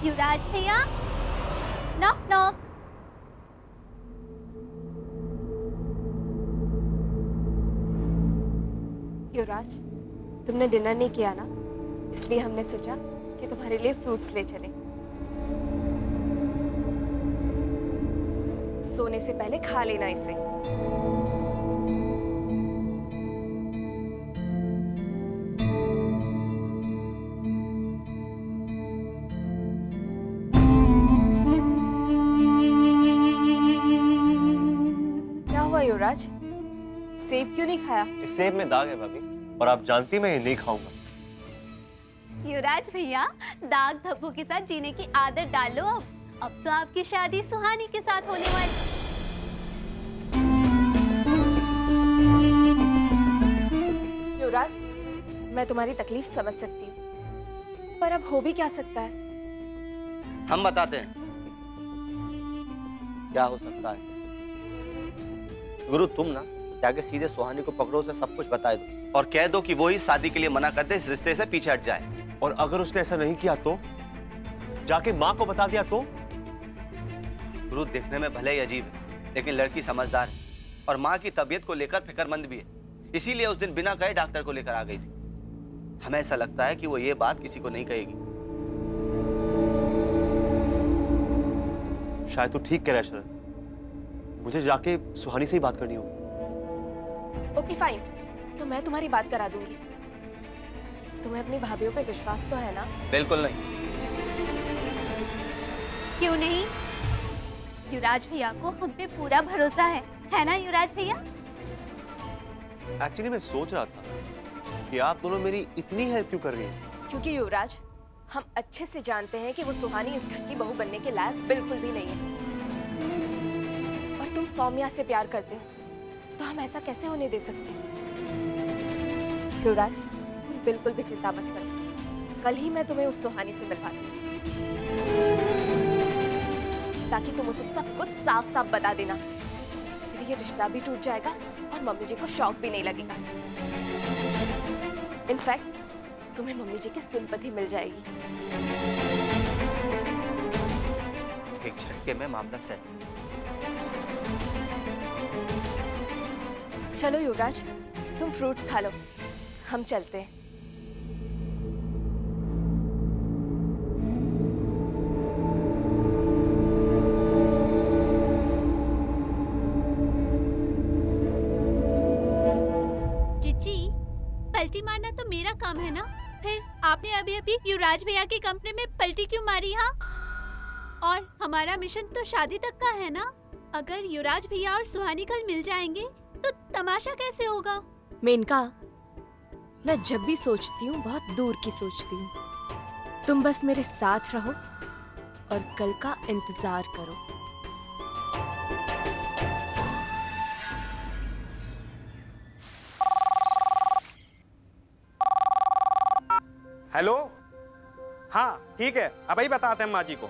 युवराज भैया, knock knock. युवराज, तुमने dinner नहीं किया ना, इसलिए हमने सोचा कि तुम्हारे लिए फ्रूट्स ले चलें। सोने से पहले खा लेना इसे। क्या हुआ युवराज, सेब क्यों नहीं खाया? इस सेब में दाग है भाभी, और आप जानती मैं ये नहीं खाऊंगा। युवराज भैया, दाग धब्बों के साथ जीने की आदत डालो। अब तो आपकी शादी सुहानी के साथ होने वाली। युवराज, मैं तुम्हारी तकलीफ समझ सकती हूँ, पर अब हो भी क्या सकता है? हम बताते हैं क्या हो सकता है। गुरु, तुम ना जाके सीधे सुहानी को पकड़ो, उसे सब कुछ बता दो और कह दो कि वो ही शादी के लिए मना कर दे, इस रिश्ते से पीछे हट जाए। और अगर उसने ऐसा नहीं किया तो? जाके माँ को बता दिया तो? गुरु, देखने में भले ही अजीब है, लेकिन लड़की समझदार है और माँ की तबीयत को लेकर फिक्रमंद भी है। इसीलिए उस दिन बिना कहे डॉक्टर को लेकर आ गई थी। हमें ऐसा लगता है कि वो ये बात किसी को नहीं कहेगी। शायद तो ठीक कह रहा है शरद, मुझे जाके सुहानी से ही बात करनी होगी। ओके फाइन, तो मैं तुम्हारी बात करा दूंगी। तुम्हें अपनी भाभीयों पे विश्वास तो है ना? बिल्कुल नहीं। क्यों नहीं? युवराज भैया को हम पे पूरा भरोसा है ना युवराज भैया? एक्चुअली मैं सोच रहा था कि आप दोनों मेरी इतनी हेल्प क्यों कर रही हैं? क्योंकि युवराज, हम अच्छे से जानते हैं कि वो सुहानी इस घर की बहू बनने के लायक बिल्कुल भी नहीं है। और तुम सौम्या से प्यार करते हो, तो हम ऐसा कैसे होने दे सकते हैं? युवराज, तुम बिल्कुल भी चिंता मत करो, कल ही मैं तुम्हें उस सुहानी से मिलवाती हूँ, ताकि तुम उसे सब कुछ साफ साफ बता देना। फिर ये रिश्ता भी टूट जाएगा और मम्मी जी को शौक भी नहीं लगेगा। इनफैक्ट तुम्हें मम्मी जी की सिंपैथी मिल जाएगी। एक झटके में मामला सेट। चलो युवराज, तुम फ्रूट्स खा लो, हम चलते हैं। जीजी, पलटी मारना तो मेरा काम है ना? फिर आपने अभी अभी युवराज भैया की कंपनी में पलटी क्यों मारी? हाँ, और हमारा मिशन तो शादी तक का है ना। अगर युवराज भैया और सुहानी कल मिल जाएंगे तो तमाशा कैसे होगा? मेनका, मैं जब भी सोचती हूँ बहुत दूर की सोचती हूँ। तुम बस मेरे साथ रहो और कल का इंतजार करो। हेलो, हाँ ठीक है, अब ही बताते हैं माँ जी को।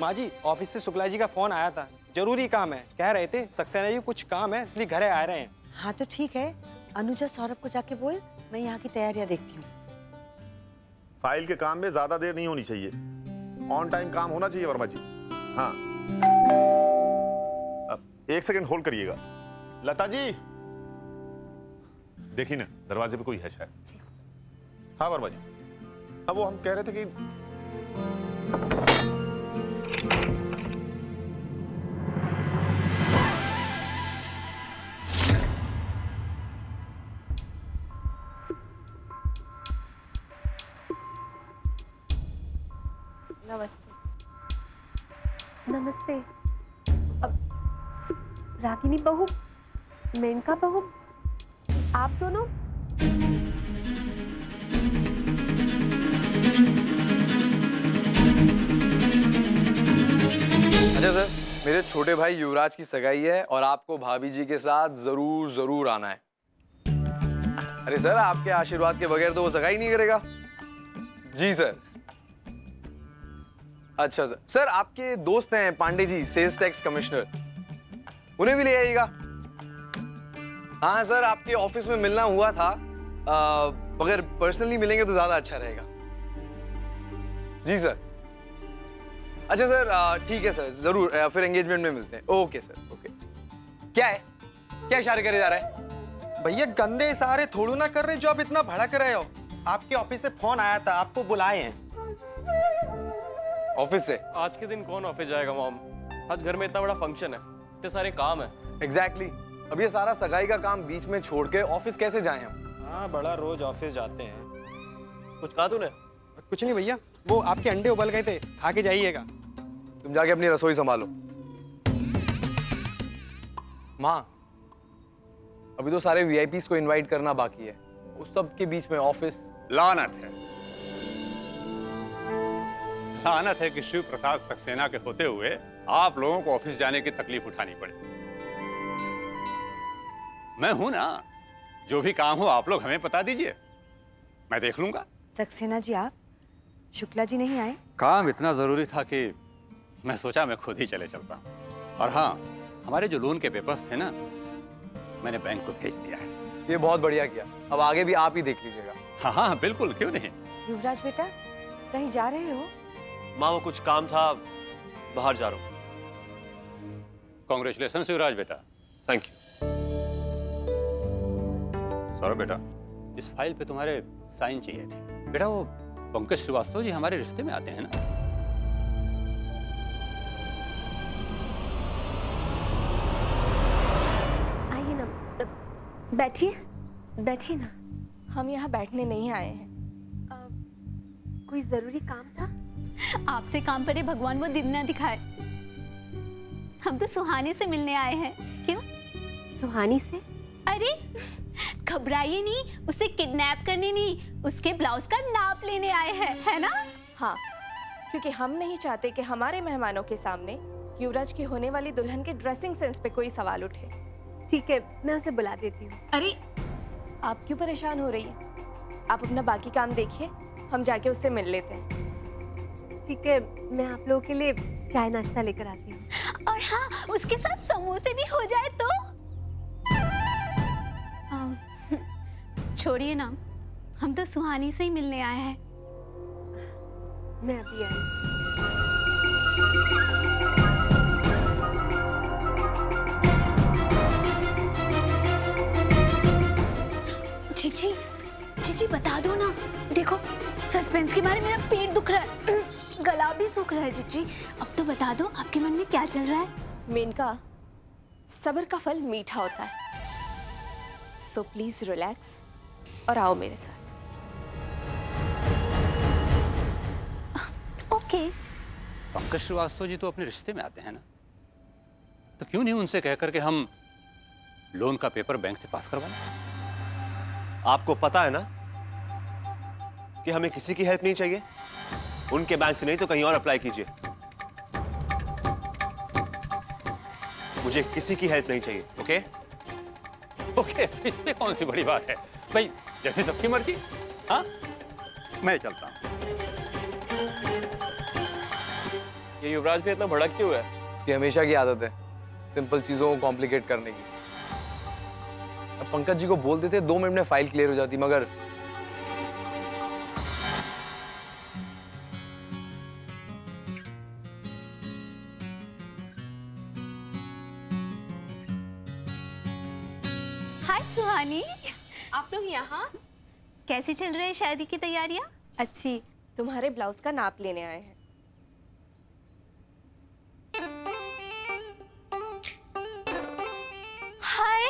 माँ जी, ऑफिस से शुक्ला जी का फोन आया था, जरूरी काम है। कह रहे थे सक्सेना जी कुछ काम है, इसलिए घरे आ रहे हैं। हाँ तो ठीक है, अनुजा सौरभ को जाके बोल, मैं यहाँ की तैयारियां देखती हूँ। फाइल के काम में ज्यादा देर नहीं होनी चाहिए, ऑन टाइम काम होना चाहिए वर्मा जी। हाँ, अब 1 सेकंड होल्ड करिएगा। लता जी, देखिए ना, दरवाजे पे कोई है शायद। हाँ वर्मा जी, अब वो हम कह रहे थे कि नमस्ते। नमस्ते। अब रागिनी बहू, मेनका बहू, आप दोनों? अच्छा सर, मेरे छोटे भाई युवराज की सगाई है और आपको भाभी जी के साथ जरूर आना है। अरे सर, आपके आशीर्वाद के बगैर तो वो सगाई नहीं करेगा। जी सर। अच्छा सर, सर आपके दोस्त हैं Pandey ji, sales tax commissioner, उन्हें भी ले आइएगा। हाँ सर, आपके ऑफिस में मिलना हुआ था, मगर पर्सनली मिलेंगे तो ज्यादा अच्छा रहेगा। जी सर। अच्छा सर, ठीक है सर, जरूर फिर एंगेजमेंट में मिलते हैं। Okay sir, okay. क्या है, क्या इशारे करे जा रहा है? भैया गंदे इशारे थोड़ू ना कर रहे जो आप इतना भड़क रहे हो। आपके ऑफिस से फोन आया था, आपको बुलाए हैं। ऑफिस से? आज के दिन कौन ऑफिस जाएगा मॉम? आज घर में इतना बड़ा फंक्शन है, इतने सारे काम है। एग्जैक्टली। अब ये सारा सगाई का काम बीच में छोड़ के ऑफिस कैसे जाएं हम? हाँ, बड़ा रोज ऑफिस जाते हैं। कुछ कहा तूने? कुछ नहीं भैया, वो आपके अंडे उबल गए थे, खा के जाइएगा। तुम जाके अपनी रसोई संभालो। माँ, अभी तो सारे वीआईपीस को इनवाइट करना बाकी है, उस सब के बीच में ऑफिस। लानत है, लानत है कि शिव प्रसाद सक्सेना के होते हुए आप लोगों को ऑफिस जाने की तकलीफ उठानी पड़े। मैं हूं ना, जो भी काम हो आप लोग हमें बता दीजिए, मैं देख लूंगा। सक्सेना जी, आप शुक्ला जी नहीं आए? काम इतना जरूरी था कि मैं सोचा मैं खुद ही चले चलता हूं। और हाँ, हमारे जो लोन के पेपर्स थे ना, मैंने बैंक को भेज दिया है। ये बहुत बढ़िया किया, अब आगे भी आप ही देख लीजिएगा। हाँ हाँ बिल्कुल, क्यों नहीं। युवराज बेटा, कहीं जा रहे हो? माँ वो कुछ काम था, बाहर जा रहा हूँ। कांग्रेचुलेशन युवराज बेटा। Thank you. सौरभ बेटा, इस फाइल पे तुम्हारे साइन चाहिए थे। बेटा वो पंकज श्रीवास्तव जी हमारे रिश्ते में आते हैं ना? आइए ना, बैठिए बैठिए ना। हम यहाँ बैठने नहीं आए हैं। कोई जरूरी काम था? आपसे काम पड़े भगवान वो दिन ना दिखाए। हम तो सुहानी से मिलने आए हैं। क्यों? सुहानी से? अरे घबराइए नहीं, उसे किडनैप करने नहीं, उसके ब्लाउज का नाप लेने आए हैं, है ना? हाँ, क्योंकि हम नहीं चाहते कि हमारे मेहमानों के सामने युवराज की होने वाली दुल्हन के ड्रेसिंग सेंस पे कोई सवाल उठे। ठीक है, मैं उसे बुला देती हूँ। अरे आप क्यों परेशान हो रही हैं? आप अपना बाकी काम देखिए, हम जाके उससे मिल लेते हैं। ठीक है, मैं आप लोगों के लिए चाय नाश्ता लेकर आती हूँ। और हाँ, उसके साथ समोसे भी हो जाए तो। छोड़िए ना, हम तो सुहानी से ही मिलने आए हैं। मैं अभी आई। जीजी, जीजी बता दो ना। देखो, सस्पेंस के बारे में मेरा पेट दुख रहा है, गला भी सूख रहा है। जीजी अब तो बता दो, आपके मन में क्या चल रहा है? मेनका, सब्र का फल मीठा होता है। सो प्लीज रिलैक्स और आओ मेरे साथ। ओके। पंकज श्रीवास्तव जी तो अपने रिश्ते में आते हैं ना, तो क्यों नहीं उनसे कहकर के हम लोन का पेपर बैंक से पास करवाएं? आपको पता है ना कि हमें किसी की हेल्प नहीं चाहिए। उनके बैंक से नहीं तो कहीं और अप्लाई कीजिए। मुझे किसी की हेल्प नहीं चाहिए। ओके ओके, तो इसमें कौन सी बड़ी बात है भाई, जैसी सबकी मर्जी। हाँ, मैं चलता हूँ। ये युवराज भी इतना भड़क क्यों है? उसकी हमेशा की आदत है सिंपल चीजों को कॉम्प्लिकेट करने की। अब पंकज जी को बोल देते 2 मिनट में फाइल क्लियर हो जाती, मगर हाय सुहानी, आप लोग यहाँ? कैसी चल रही है शादी की तैयारियां? अच्छी। तुम्हारे ब्लाउज का नाप लेने आए हैं। हाय,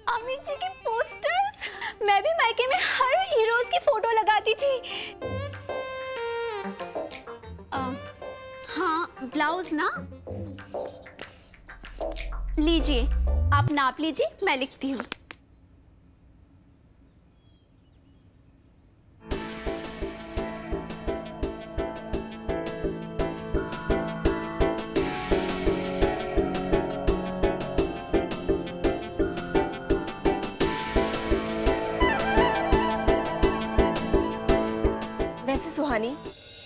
अमित जी के पोस्टर्स। मैं भी मायके में हर हीरोज की फोटो लगाती थी। हाँ, ब्लाउज ना लीजिए, आप नाप लीजिए, मैं लिखती हूँ। वैसे सुहानी,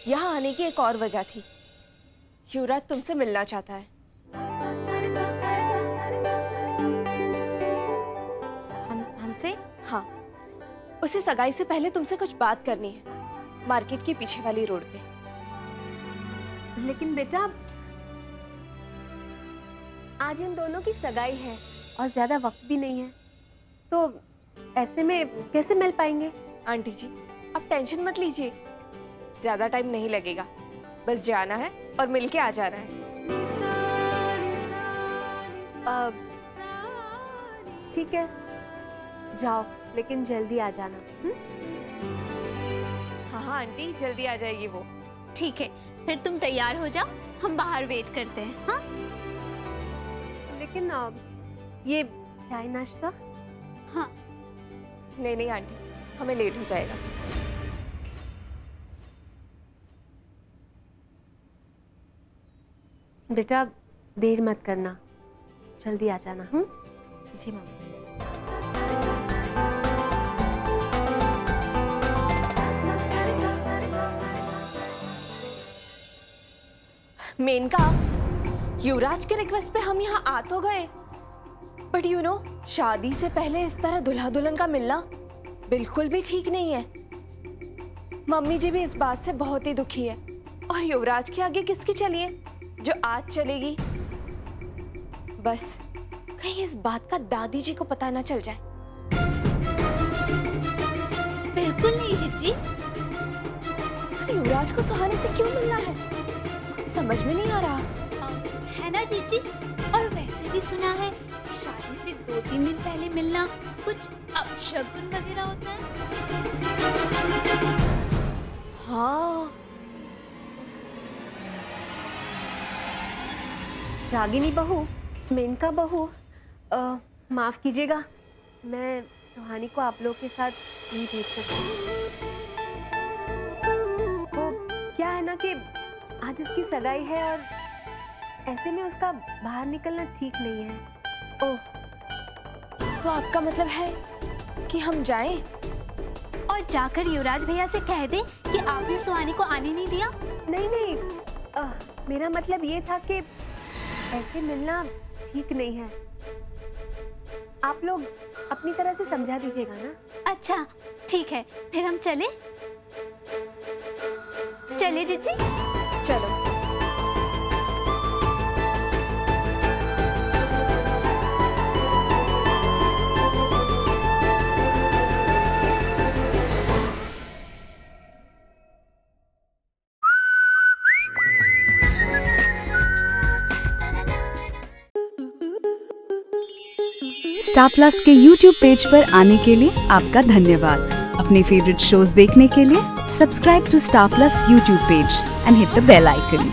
यहाँ आने की एक और वजह थी। युवराज तुमसे मिलना चाहता है। हमसे? हाँ, उसे सगाई से पहले तुमसे कुछ बात करनी है, मार्केट के पीछे वाली रोड पे। लेकिन बेटा आज इन दोनों की सगाई है और ज्यादा वक्त भी नहीं है, तो ऐसे में कैसे मिल पाएंगे? आंटी जी आप टेंशन मत लीजिए, ज्यादा टाइम नहीं लगेगा, बस जाना है और मिलके आ जाना है। ठीक है जाओ, लेकिन जल्दी आ जाना। हाँ हाँ आंटी जल्दी आ जाएगी वो। ठीक है, फिर तुम तैयार हो जाओ, हम बाहर वेट करते हैं। हाँ लेकिन ये चाय नाश्ता? हाँ नहीं नहीं आंटी, हमें लेट हो जाएगा। बेटा देर मत करना, जल्दी आ जाना। जी मम्मी। मेनका, युवराज के रिक्वेस्ट पे हम यहाँ आ तो गए, बट यू नो शादी से पहले इस तरह दुल्हा दुल्हन का मिलना बिल्कुल भी ठीक नहीं है। मम्मी जी भी इस बात से बहुत ही दुखी है, और युवराज के आगे किसकी चलिए जो आज चलेगी। बस कहीं इस बात का दादी जी को पता ना चल जाए। बिल्कुल नहीं जीजी। युवराज को सुहानी से क्यों मिलना है, कुछ समझ में नहीं आ रहा है ना जीजी। और वैसे भी सुना है शादी से 2-3 दिन पहले मिलना कुछ अपशगुन वगैरह होता है। हाँ रागिनी बहू, मेनका बहू, माफ कीजिएगा, मैं सुहानी को आप लोग के साथ नहीं देख सकती। वो क्या है ना कि आज उसकी सगाई है और ऐसे में उसका बाहर निकलना ठीक नहीं है। ओह, तो आपका मतलब है कि हम जाएं? और जाकर युवराज भैया से कह दे कि आपने सुहानी को आने नहीं दिया? नहीं नहीं, मेरा मतलब ये था कि ऐसे मिलना ठीक नहीं है। आप लोग अपनी तरह से समझा दीजिएगा ना। अच्छा ठीक है, फिर हम चले जीजी। चलो। स्टार प्लस के YouTube पेज पर आने के लिए आपका धन्यवाद। अपने फेवरेट शोज देखने के लिए subscribe to Star Plus YouTube page and hit the bell icon.